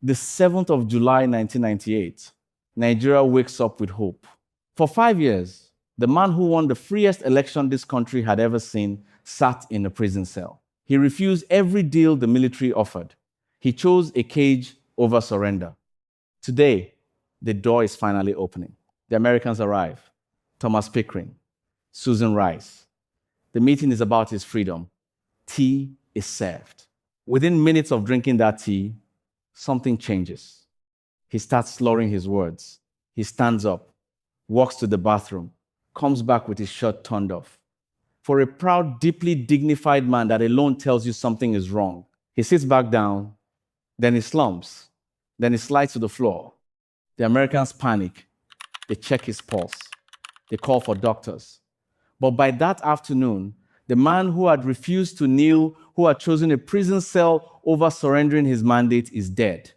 The 7th of July, 1998, Nigeria wakes up with hope. For 5 years, the man who won the freest election this country had ever seen sat in a prison cell. He refused every deal the military offered. He chose a cage over surrender. Today, the door is finally opening. The Americans arrive. Thomas Pickering, Susan Rice. The meeting is about his freedom. Tea is served. Within minutes of drinking that tea, something changes. He starts slurring his words. He stands up, walks to the bathroom, comes back with his shirt turned off. For a proud, deeply dignified man that alone tells you something is wrong, he sits back down, then he slumps, then he slides to the floor. The Americans panic. They check his pulse. They call for doctors. But by that afternoon, the man who had refused to kneel, who had chosen a prison cell over surrendering his mandate, is dead.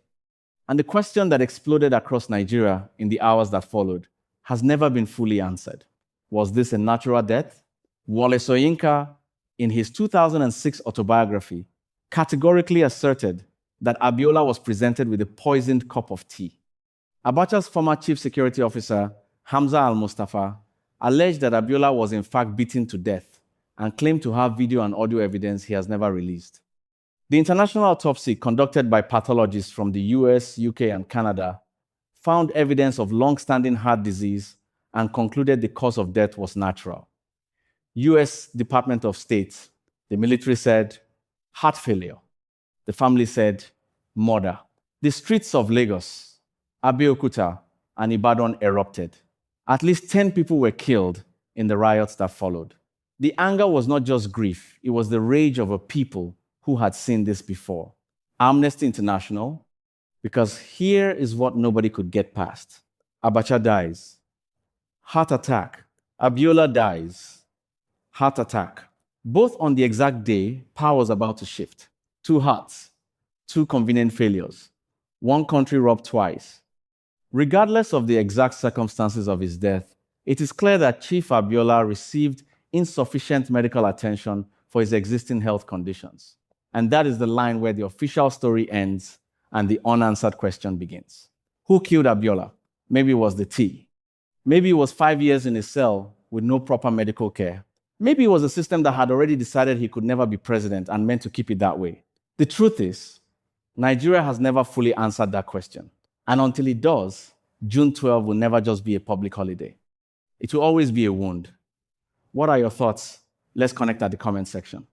And the question that exploded across Nigeria in the hours that followed has never been fully answered. Was this a natural death? Wole Soyinka, in his 2006 autobiography, categorically asserted that Abiola was presented with a poisoned cup of tea. Abacha's former chief security officer, Hamza al-Mustafa, alleged that Abiola was in fact beaten to death and claimed to have video and audio evidence he has never released. The international autopsy conducted by pathologists from the US, UK, and Canada found evidence of long-standing heart disease and concluded the cause of death was natural. US Department of State, the military said, heart failure. The family said, murder. The streets of Lagos, Abeokuta, and Ibadan erupted. At least 10 people were killed in the riots that followed. The anger was not just grief, it was the rage of a people who had seen this before. Amnesty International, because here is what nobody could get past. Abacha dies. Heart attack. Abiola dies. Heart attack. Both on the exact day, power was about to shift. 2 hearts, 2 convenient failures. 1 country robbed twice. Regardless of the exact circumstances of his death, it is clear that Chief Abiola received insufficient medical attention for his existing health conditions. And that is the line where the official story ends and the unanswered question begins. Who killed Abiola? Maybe it was the tea. Maybe it was 5 years in a cell with no proper medical care. Maybe it was a system that had already decided he could never be president and meant to keep it that way. The truth is, Nigeria has never fully answered that question. And until it does, June 12 will never just be a public holiday. It will always be a wound. What are your thoughts? Let's connect at the comment section.